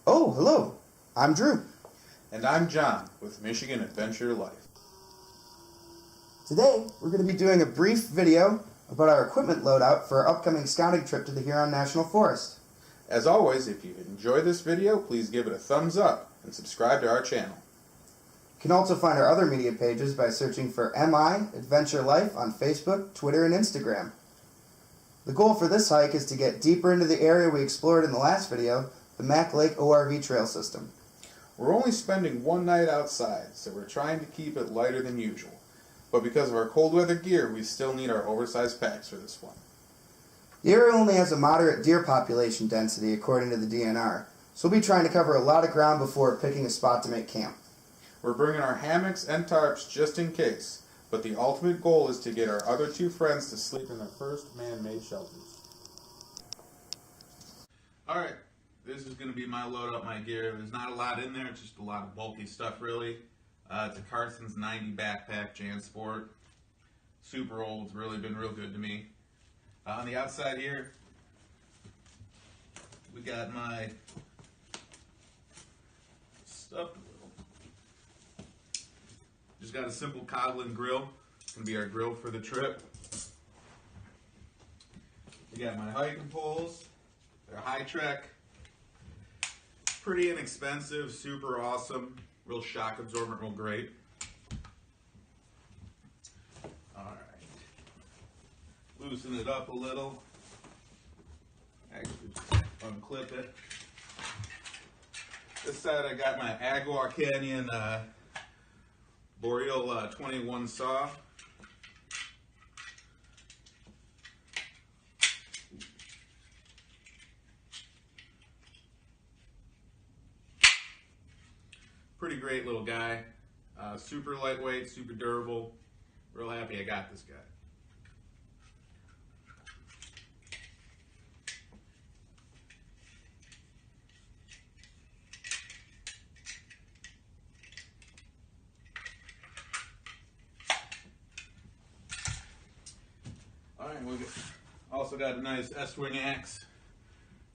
Oh, hello. I'm Drew. And I'm Jon with Michigan Adventure Life. Today, we're going to be doing a brief video about our equipment loadout for our upcoming scouting trip to the Huron National Forest. As always, if you enjoy this video, please give it a thumbs up and subscribe to our channel. You can also find our other media pages by searching for MIAdventurelife on Facebook, Twitter, and Instagram. The goal for this hike is to get deeper into the area we explored in the last video, the Mac Lake ORV trail system. We're only spending one night outside, so we're trying to keep it lighter than usual. But because of our cold weather gear, we still need our oversized packs for this one. The area only has a moderate deer population density according to the DNR, so we'll be trying to cover a lot of ground before picking a spot to make camp. We're bringing our hammocks and tarps just in case, but the ultimate goal is to get our other two friends to sleep in their first man-made shelters. Alright, this is going to be my load up my gear. There's not a lot in there, it's just a lot of bulky stuff really. It's a Carson's 90 backpack JanSport. Super old, it's really been real good to me. On the outside here, we got my stuff. Just got a simple Coglin grill. It's going to be our grill for the trip. We got my hiking poles. They're high trek. Pretty inexpensive, super awesome. Real shock absorbent, real great. Alright. Loosen it up a little. Actually, just unclip it. This side I got my Agua Canyon Boreal 21 saw. Pretty great little guy. Super lightweight, super durable. Real happy I got this guy. Alright, we also got a nice S-Wing axe.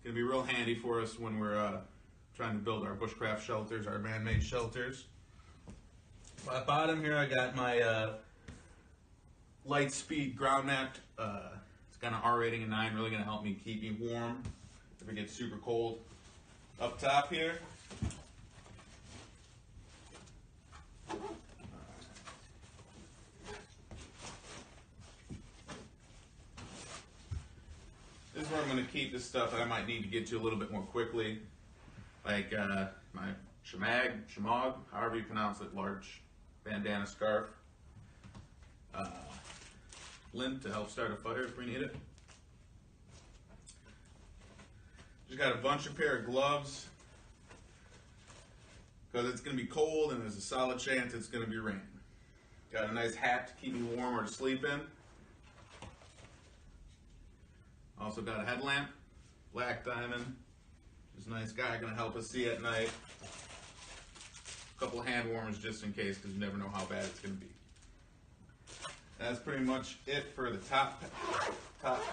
Gonna be real handy for us when we're trying to build our bushcraft shelters, our man-made shelters. At the bottom here I got my light speed ground mat. It's got an R rating of 9, really gonna help me keep me warm if it gets super cold. Up top here, this is where I'm going to keep this stuff that I might need to get to a little bit more quickly. Like my shemag, however you pronounce it, large bandana scarf. Lint to help start a fire if we need it. Just got a bunch of pair of gloves because it's going to be cold and there's a solid chance it's going to be raining. Got a nice hat to keep me warm or to sleep in. Also got a headlamp, black diamond. Just a nice guy, gonna help us see at night. A couple of hand warmers just in case, because you never know how bad it's gonna be. That's pretty much it for the top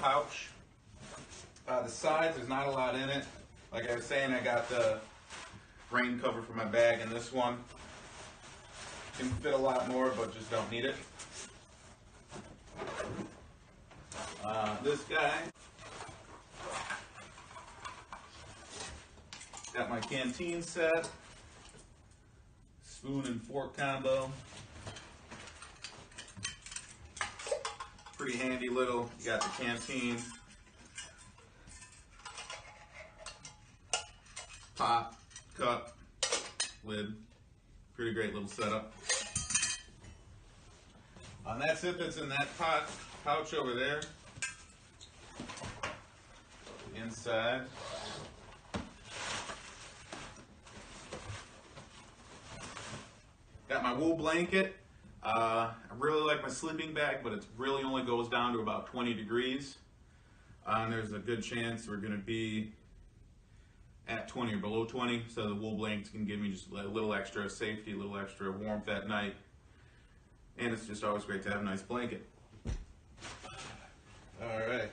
pouch. The sides, there's not a lot in it. Like I was saying, I got the rain cover for my bag in this one. Can fit a lot more, but just don't need it. This guy. Got my canteen set, spoon and fork combo. Pretty handy little, you got the canteen, pot, cup, lid. Pretty great little setup. That's it, that's in that pouch over there. Inside. Got my wool blanket. I really like my sleeping bag, but it really only goes down to about 20 degrees. And there's a good chance we're going to be at 20 or below 20, so the wool blankets can give me just a little extra safety, a little extra warmth at night. And it's just always great to have a nice blanket. All right.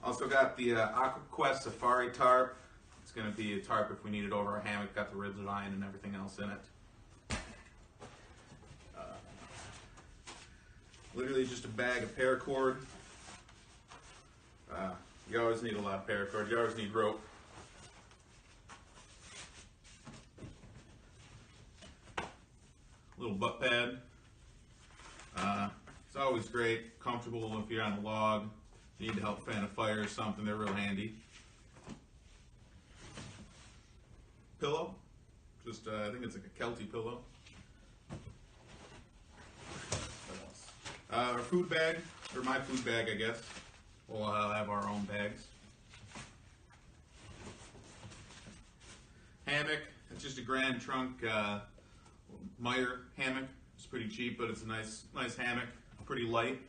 Also got the AquaQuest Safari tarp. It's going to be a tarp if we need it over our hammock. Got the ridge line and everything else in it. Literally just a bag of paracord. You always need a lot of paracord. You always need rope. Little butt pad. It's always great, comfortable if you're on a log, you need to help fan a fire or something, they're real handy. Pillow, just I think it's like a Kelty pillow. What else? Our food bag, or my food bag I guess. We'll have our own bags. Hammock, it's just a Grand Trunk Meyer hammock. It's pretty cheap, but it's a nice hammock. Pretty light.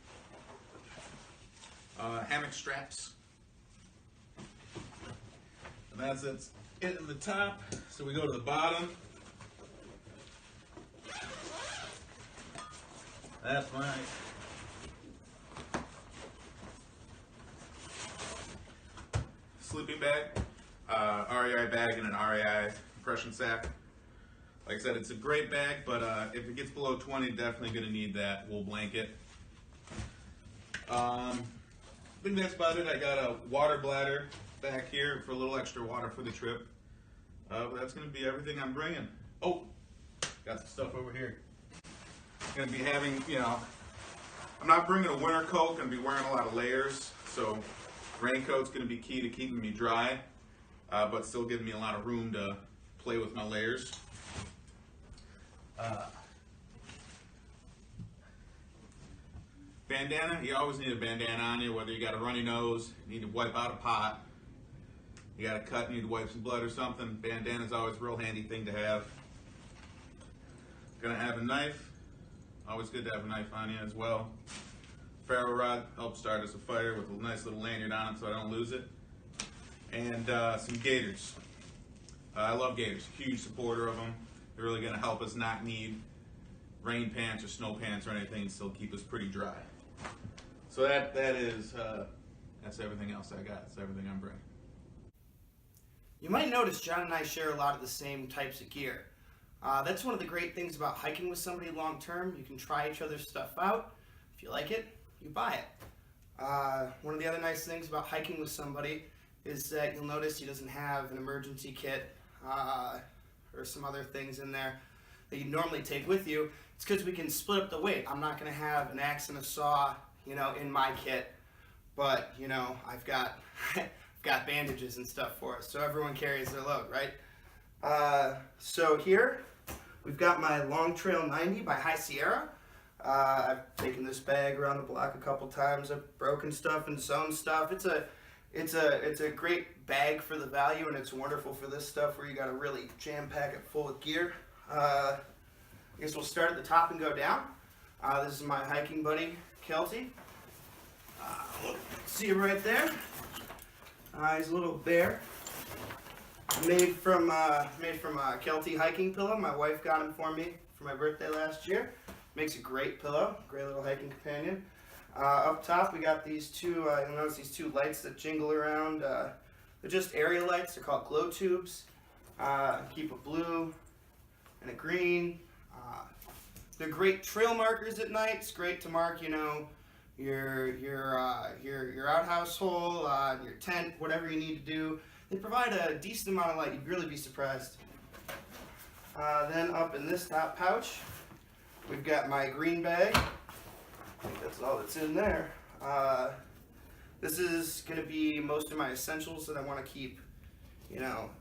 Hammock straps. And that's it in the top. So we go to the bottom. That's my sleeping bag. REI bag and an REI compression sack. Like I said, it's a great bag, but if it gets below 20, definitely going to need that wool blanket. I think that's about it. I got a water bladder back here for a little extra water for the trip. But that's going to be everything I'm bringing. Oh, got some stuff over here. Going to be having, I'm not bringing a winter coat. Going to be wearing a lot of layers. So raincoat's going to be key to keeping me dry, but still giving me a lot of room to play with my layers. Bandana, you always need a bandana on you, whether you got a runny nose, you need to wipe out a pot, you got a cut, you need to wipe some blood or something. Bandana is always a real handy thing to have. Gonna have a knife, always good to have a knife on you as well. Ferro rod helps start us a fire with a nice little lanyard on it so I don't lose it. And some gaiters. I love gaiters, huge supporter of them. They're really gonna help us not need rain pants or snow pants or anything and still keep us pretty dry. So that's everything else I got. That's everything I'm bringing. You might notice John and I share a lot of the same types of gear. That's one of the great things about hiking with somebody long term. You can try each other's stuff out. If you like it, you buy it. One of the other nice things about hiking with somebody is that you'll notice he doesn't have an emergency kit or some other things in there that you normally take with you. It's because we can split up the weight. I'm not going to have an axe and a saw, in my kit, but I've got got bandages and stuff for us, so everyone carries their load, right? So here we've got my Long Trail 90 by High Sierra. I've taken this bag around the block a couple times. I've broken stuff and sewn stuff. It's a great bag for the value, and it's wonderful for this stuff where you got to really jam pack it full of gear. I guess we'll start at the top and go down. This is my hiking buddy, Kelty. See him right there. He's a little bear. Made from a Kelty hiking pillow. My wife got him for me for my birthday last year. Makes a great pillow, great little hiking companion. Up top we got these two, you'll notice these two lights that jingle around. They're just area lights, they're called glow tubes. Keep a blue and a green. They're great trail markers at night. It's great to mark, your outhouse hole, your tent, whatever you need to do. They provide a decent amount of light. You'd really be surprised. Then up in this top pouch, we've got my green bag. I think that's all that's in there. This is going to be most of my essentials that I want to keep,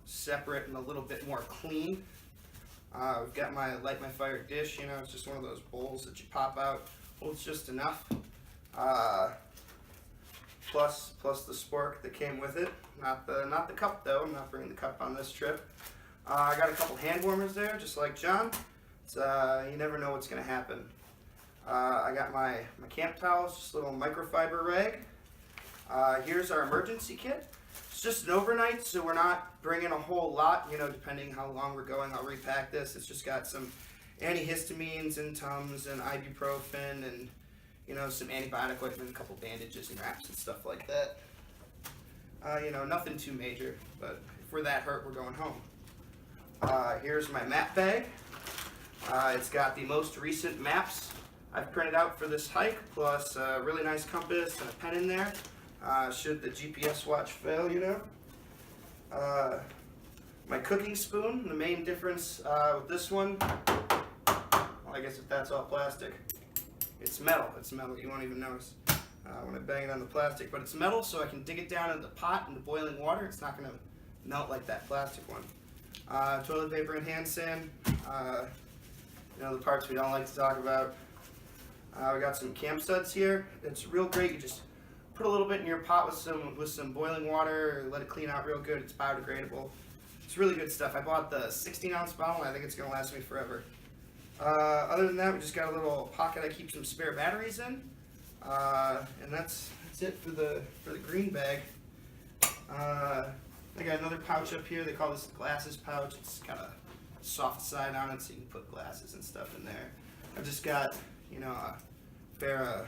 separate and a little bit more clean. We've got my light my fire dish. It's just one of those bowls that you pop out. Holds just enough. Plus the spork that came with it. Not the cup though. I'm not bringing the cup on this trip. I got a couple hand warmers there, just like John. It's, you never know what's going to happen. I got my camp towels, just a little microfiber rag. Here's our emergency kit. It's just an overnight, so we're not bringing a whole lot. Depending how long we're going, I'll repack this. It's just got some antihistamines and Tums and ibuprofen and some antibiotic ointment, a couple bandages and wraps and stuff like that. Nothing too major, but if we're that hurt, we're going home. Here's my map bag. It's got the most recent maps I've printed out for this hike, plus a really nice compass and a pen in there, should the GPS watch fail, you know. My cooking spoon, the main difference with this one, well, I guess if that's all plastic, it's metal, you won't even notice when I bang it on the plastic, but it's metal, so I can dig it down in the pot in the boiling water. It's not going to melt like that plastic one. Toilet paper and hand sand, you know, the parts we don't like to talk about. We got some camp studs here. It's real great. You just put a little bit in your pot with some boiling water, let it clean out real good. It's biodegradable. It's really good stuff. I bought the 16-ounce bottle, and I think it's going to last me forever. Other than that, we just got a little pocket I keep some spare batteries in, and that's it for the green bag. I got another pouch up here. They call this the glasses pouch. It's got a soft side on it, so you can put glasses and stuff in there. I've just got, you know, a pair of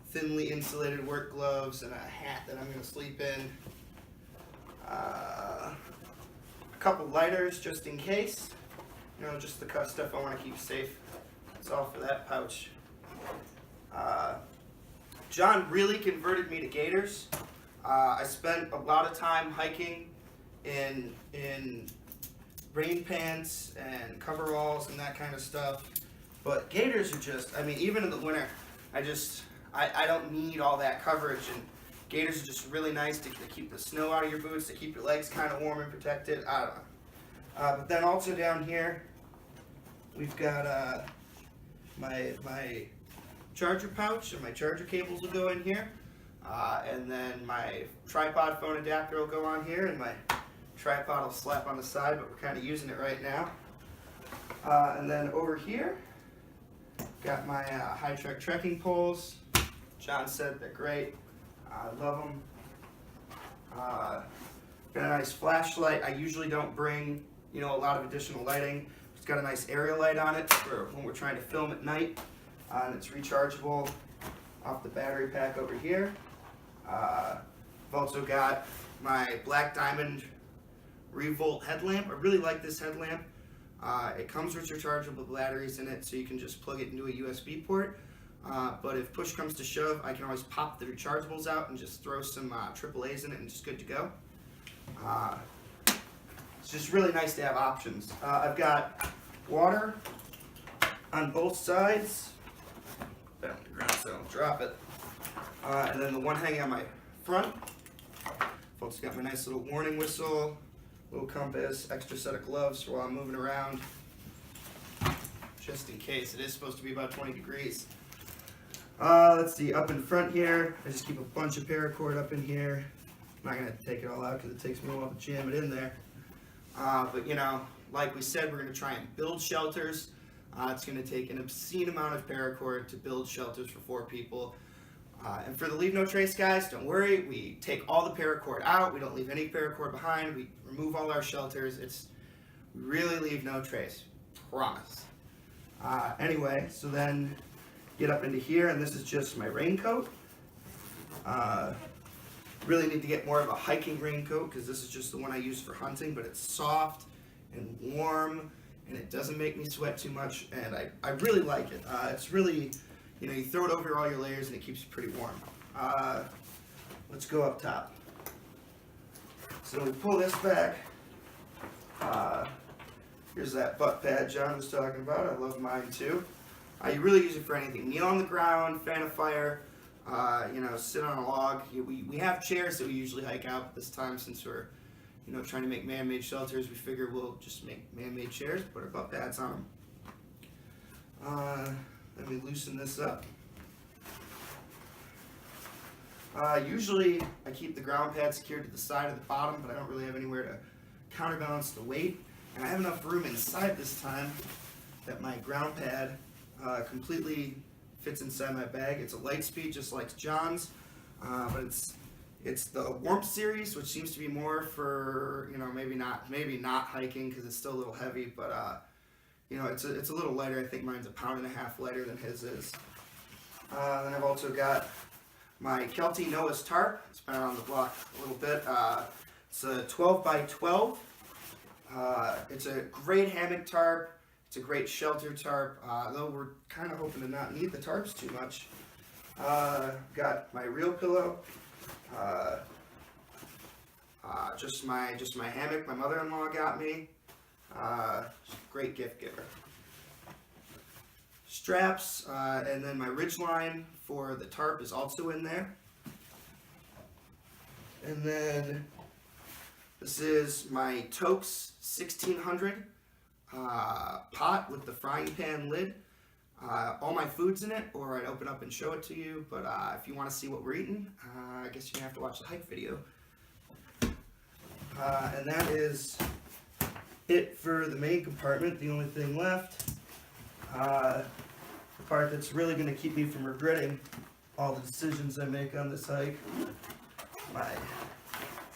thinly insulated work gloves and a hat that I'm going to sleep in. A couple lighters just in case. You know, just the cut stuff I want to keep safe. That's all for that pouch. Jon really converted me to gaiters. I spent a lot of time hiking in rain pants and coveralls and that kind of stuff. But gaiters are just, I mean, even in the winter, I don't need all that coverage, and gaiters are just really nice to keep the snow out of your boots, to keep your legs kind of warm and protected. I don't know. But then also down here, we've got my charger pouch, and my charger cables will go in here. And then my tripod phone adapter will go on here, and my tripod will slap on the side, but we're kind of using it right now. And then over here, got my high trek trekking poles. Jon said they're great. I love them. Got a nice flashlight. I usually don't bring, you know, a lot of additional lighting. It's got a nice area light on it for when we're trying to film at night. And it's rechargeable off the battery pack over here. I've also got my Black Diamond Revolt headlamp. I really like this headlamp. It comes with rechargeable batteries in it, so you can just plug it into a USB port. But if push comes to shove, I can always pop the rechargeables out and just throw some AAAs in it and just good to go. It's just really nice to have options. I've got water on both sides. Put it on the ground so I don't drop it. And then the one hanging on my front. Folks, got my nice little warning whistle, little compass, extra set of gloves while I'm moving around, just in case. It is supposed to be about 20 degrees. Let's see, up in front here, I just keep a bunch of paracord up in here. I'm not going to take it all out because it takes me a while to jam it in there. But you know, like we said, we're going to try and build shelters. It's going to take an obscene amount of paracord to build shelters for 4 people. And for the Leave No Trace guys, don't worry, we take all the paracord out, we don't leave any paracord behind, we remove all our shelters. We really leave no trace, promise. Anyway, so then get up into here, and this is just my raincoat. Really need to get more of a hiking raincoat, because this is just the one I use for hunting, but it's soft and warm, and it doesn't make me sweat too much, and I really like it. It's really, you know, you throw it over all your layers and it keeps you pretty warm. Let's go up top. So we pull this back. Here's that butt pad Jon was talking about. I love mine too. You really use it for anything. Kneel on the ground, fan a fire, you know, sit on a log. We have chairs that we usually hike out this time, since we're, you know, trying to make man-made shelters. We figure we'll just make man-made chairs, put our butt pads on them. Let me loosen this up. Usually I keep the ground pad secured to the side of the bottom, but I don't really have anywhere to counterbalance the weight. And I have enough room inside this time that my ground pad completely fits inside my bag. It's a light speed, just like Jon's, but it's the Warmth series, which seems to be more for, you know, maybe not hiking because it's still a little heavy, but you know, it's a little lighter. I think mine's 1.5 pounds lighter than his is. Then I've also got my Kelty Noah's tarp. It's been on the block a little bit. It's a 12 by 12. It's a great hammock tarp. It's a great shelter tarp, though we're kind of hoping to not need the tarps too much. Got my real pillow. Just my hammock my mother-in-law got me. Great gift giver. Straps, and then my ridge line for the tarp is also in there. And then this is my Tokes 1600 pot with the frying pan lid. All my food's in it, or I'd open up and show it to you, but if you want to see what we're eating, I guess you're going to have to watch the hike video. And that is it for the main compartment. The only thing left, the part that's really going to keep me from regretting all the decisions I make on this hike, my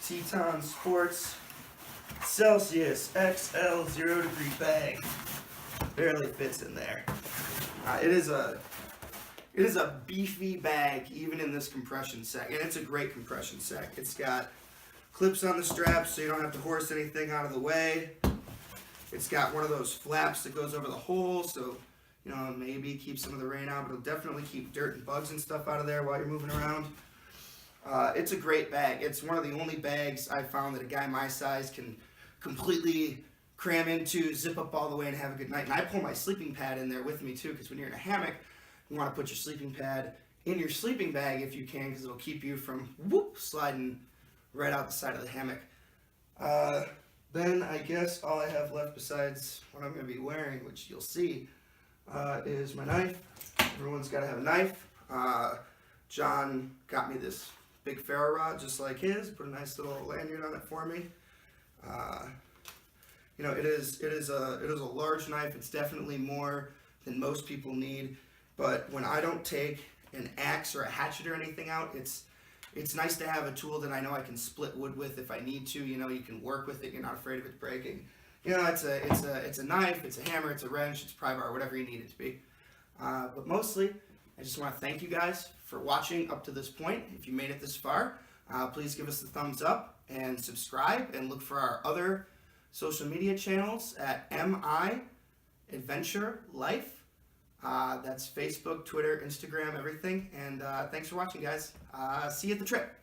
Teton Sports Celsius XL 0 degree bag. Barely fits in there. It is a beefy bag, even in this compression sack, and it's a great compression sack. It's got clips on the straps so you don't have to horse anything out of the way. It's got one of those flaps that goes over the hole, so you know, maybe keep some of the rain out, but it'll definitely keep dirt and bugs and stuff out of there while you're moving around. It's a great bag. It's one of the only bags I found that a guy my size can completely cram into, zip up all the way, and have a good night. And I pull my sleeping pad in there with me too, because when you're in a hammock, you want to put your sleeping pad in your sleeping bag if you can, because it'll keep you from sliding right out the side of the hammock. Then I guess all I have left besides what I'm going to be wearing, which you'll see, is my knife. Everyone's got to have a knife. Jon got me this big ferro rod just like his, put a nice little lanyard on it for me. You know, it is a large knife. It's definitely more than most people need, but when I don't take an axe or a hatchet or anything out, it's nice to have a tool that I know I can split wood with if I need to. You know, you can work with it. You're not afraid of it breaking. You know, it's a knife, it's a hammer, it's a wrench, it's a pry bar, whatever you need it to be. But mostly, I just want to thank you guys for watching up to this point. If you made it this far, please give us the thumbs up and subscribe, and look for our other social media channels at MIAdventurelife. That's Facebook, Twitter, Instagram, everything. And thanks for watching, guys. See you at the trip.